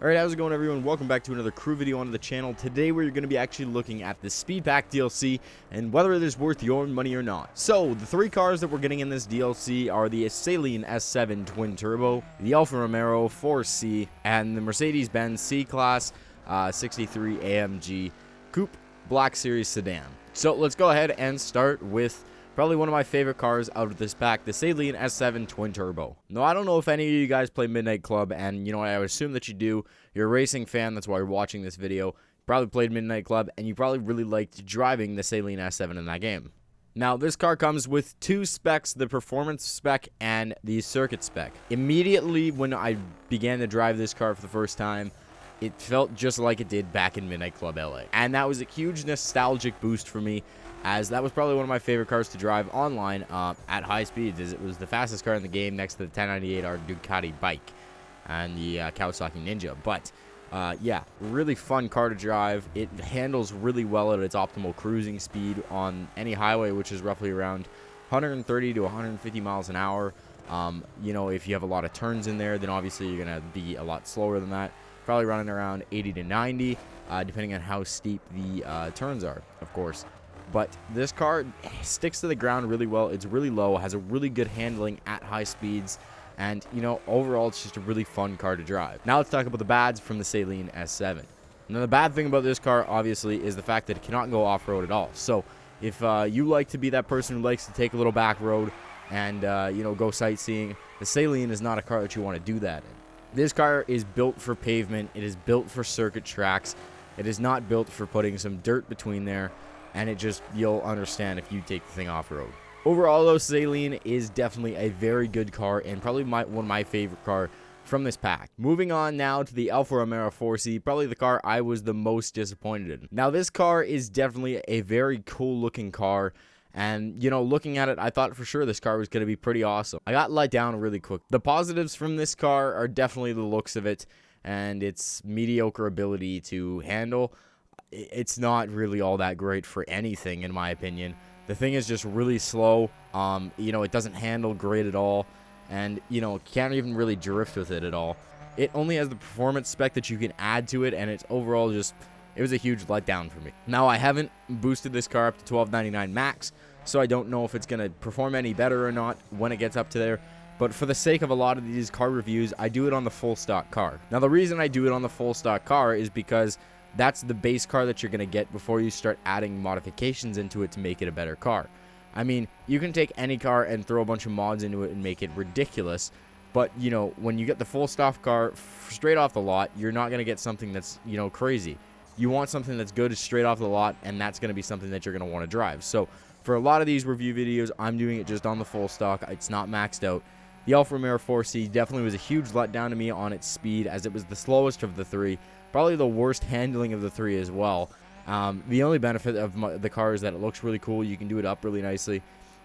Alright, how's it going, everyone? Welcome back to another crew video on the channel. Today we're going to be actually looking at the Speed Pack DLC and whether it is worth your money or not. So, the three cars that we're getting in this DLC are the Saleen S7 Twin Turbo, the Alfa Romeo 4C, and the Mercedes-Benz C-Class 63 AMG Coupe Black Series Sedan. So, let's go ahead and start with probably one of my favorite cars out of this pack, the Saleen S7 Twin Turbo. Now, I don't know if any of you guys play Midnight Club, and you know, I would assume that you do. You're a racing fan, that's why you're watching this video. You probably played Midnight Club, and you probably really liked driving the Saleen S7 in that game. Now, this car comes with two specs, the performance spec and the circuit spec. Immediately when I began to drive this car for the first time, it felt just like it did back in Midnight Club LA. And that was a huge nostalgic boost for me, as that was probably one of my favorite cars to drive online at high speeds, as it was the fastest car in the game next to the 1098R Ducati bike and the Kawasaki Ninja. But yeah, really fun car to drive. It handles really well at its optimal cruising speed on any highway, which is roughly around 130 to 150 miles an hour. You know, if you have a lot of turns in there, then obviously you're gonna be a lot slower than that. Probably running around 80 to 90, depending on how steep the turns are, of course. But this car sticks to the ground really well. It's really low, has a really good handling at high speeds, and, you know, overall, it's just a really fun car to drive. Now let's talk about the bads from the Saleen S7. Now, the bad thing about this car, obviously, is the fact that it cannot go off-road at all. So, if you like to be that person who likes to take a little back road and, you know, go sightseeing, the Saleen is not a car that you want to do that in. This car is built for pavement. It is built for circuit tracks. It is not built for putting some dirt between there. And it just, you'll understand if you take the thing off-road. Overall, though, Saleen is definitely a very good car and probably one of my favorite car from this pack. Moving on now to the Alfa Romeo 4C, probably the car I was the most disappointed in. Now, this car is definitely a very cool-looking car. And, you know, looking at it, I thought for sure this car was going to be pretty awesome. I got let down really quick. The positives from this car are definitely the looks of it and its mediocre ability to handle. It's not really all that great for anything, in my opinion. The thing is just really slow. You know, it doesn't handle great at all. And, you know, can't even really drift with it at all. It only has the performance spec that you can add to it, and it's overall just, it was a huge letdown for me. Now, I haven't boosted this car up to $12.99 max, so I don't know if it's going to perform any better or not when it gets up to there. But for the sake of a lot of these car reviews, I do it on the full stock car. Now, the reason I do it on the full stock car is because that's the base car that you're going to get before you start adding modifications into it to make it a better car. I mean, you can take any car and throw a bunch of mods into it and make it ridiculous, but, you know, when you get the full stock car straight off the lot, you're not going to get something that's, you know, crazy. You want something that's good straight off the lot, and that's going to be something that you're going to want to drive. So, for a lot of these review videos, I'm doing it just on the full stock. It's not maxed out. The Alfa Romeo 4C definitely was a huge letdown to me on its speed, as it was the slowest of the three. Probably the worst handling of the three as well. The only benefit of the car is that it looks really cool. You can do it up really nicely.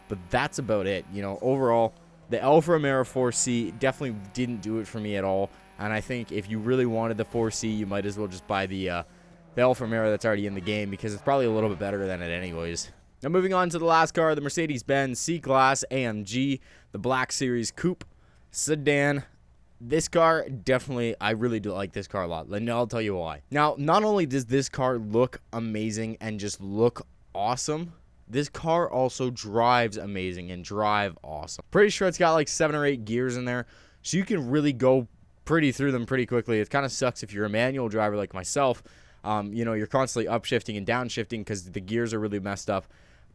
But that's about it. You know, overall, the Alfa Romeo 4C definitely didn't do it for me at all. And I think if you really wanted the 4C, you might as well just buy the Alfa Romeo that's already in the game, because it's probably a little bit better than it anyways. Now, moving on to the last car, the Mercedes-Benz C-Class AMG, the Black Series Coupe Sedan. This car, definitely, I really do like this car a lot, and I'll tell you why. Now, not only does this car look amazing and just look awesome, this car also drives amazing and drive awesome. Pretty sure it's got like 7 or 8 gears in there, so you can really go through them pretty quickly. It kind of sucks if you're a manual driver like myself. You know, you're constantly upshifting and downshifting because the gears are really messed up.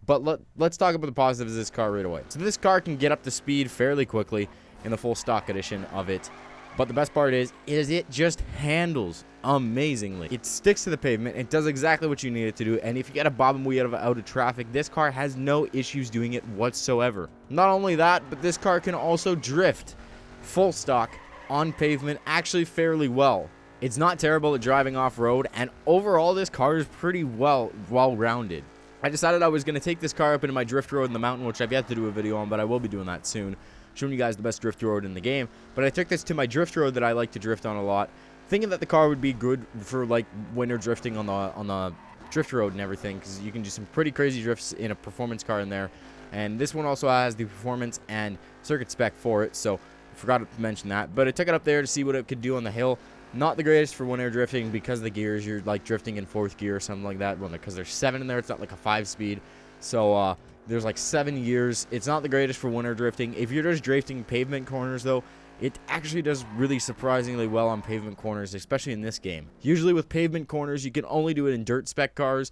But let's talk about the positives of this car right away. So this car can get up to speed fairly quickly in the full stock edition of it. But the best part is it just handles amazingly. It sticks to the pavement. It does exactly what you need it to do. And if you get a bob and weave out of traffic, this car has no issues doing it whatsoever. Not only that, but this car can also drift full stock on pavement actually fairly well. It's not terrible at driving off-road, and overall this car is pretty well-rounded. I decided I was going to take this car up into my drift road in the mountain, which I've yet to do a video on, but I will be doing that soon, showing you guys the best drift road in the game. But I took this to my drift road that I like to drift on a lot, thinking that the car would be good for like when you're drifting on the drift road and everything, because you can do some pretty crazy drifts in a performance car in there. And this one also has the performance and circuit spec for it, so I forgot to mention that. But I took it up there to see what it could do on the hill. Not the greatest for winter drifting because the gears, you're like drifting in 4th gear or something like that. Well, because there's 7 in there, it's not like a 5-speed. So there's like 7 gears. It's not the greatest for winter drifting. If you're just drifting pavement corners though, it actually does really surprisingly well on pavement corners, especially in this game. Usually with pavement corners, you can only do it in dirt spec cars.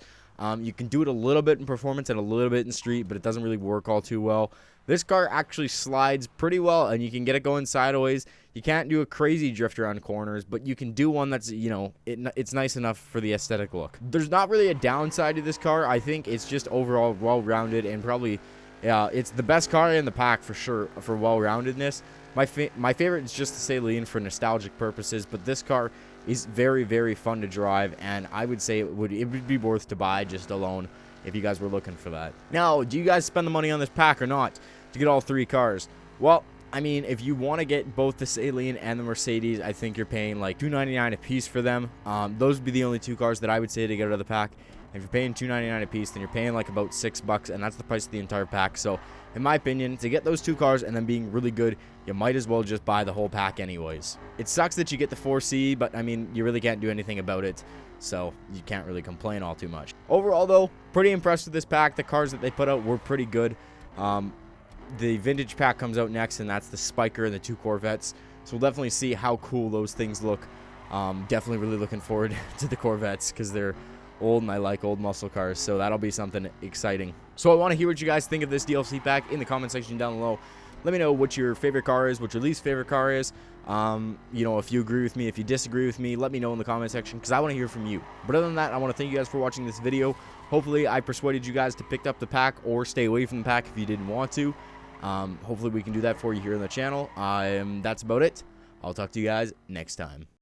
You can do it a little bit in performance and a little bit in street, but it doesn't really work all too well. This car actually slides pretty well, and you can get it going sideways. You can't do a crazy drift around corners, but you can do one that's, you know, it's nice enough for the aesthetic look. There's not really a downside to this car. I think it's just overall well-rounded, and probably, yeah, it's the best car in the pack for sure for well-roundedness. My favorite is just the Saleen for nostalgic purposes, but this car is very, very fun to drive, and I would say it would be worth to buy just alone if you guys were looking for that. Now, do you guys spend the money on this pack or not to get all 3 cars? Well, I mean, if you want to get both the Saleen and the Mercedes, I think you're paying like $299 a piece for them. Those would be the only 2 cars that I would say to get out of the pack. If you're paying $299 a piece, then you're paying like about $6, and that's the price of the entire pack. So, in my opinion, to get those 2 cars and then being really good, you might as well just buy the whole pack anyways. It sucks that you get the 4C, but I mean, you really can't do anything about it, so you can't really complain all too much. Overall, though, pretty impressed with this pack. The cars that they put out were pretty good. The vintage pack comes out next, and that's the Spiker and the 2 Corvettes. So we'll definitely see how cool those things look. Definitely really looking forward to the Corvettes because they're old and I like old muscle cars, so that'll be something exciting. So I want to hear what you guys think of this DLC pack in the comment section down below. Let me know what your favorite car is, what your least favorite car is. You know, if you agree with me, if you disagree with me, let me know in the comment section because I want to hear from you. But other than that, I want to thank you guys for watching this video. Hopefully I persuaded you guys to pick up the pack or stay away from the pack if you didn't want to. Hopefully we can do that for you here on the channel. That's about it. I'll talk to you guys next time.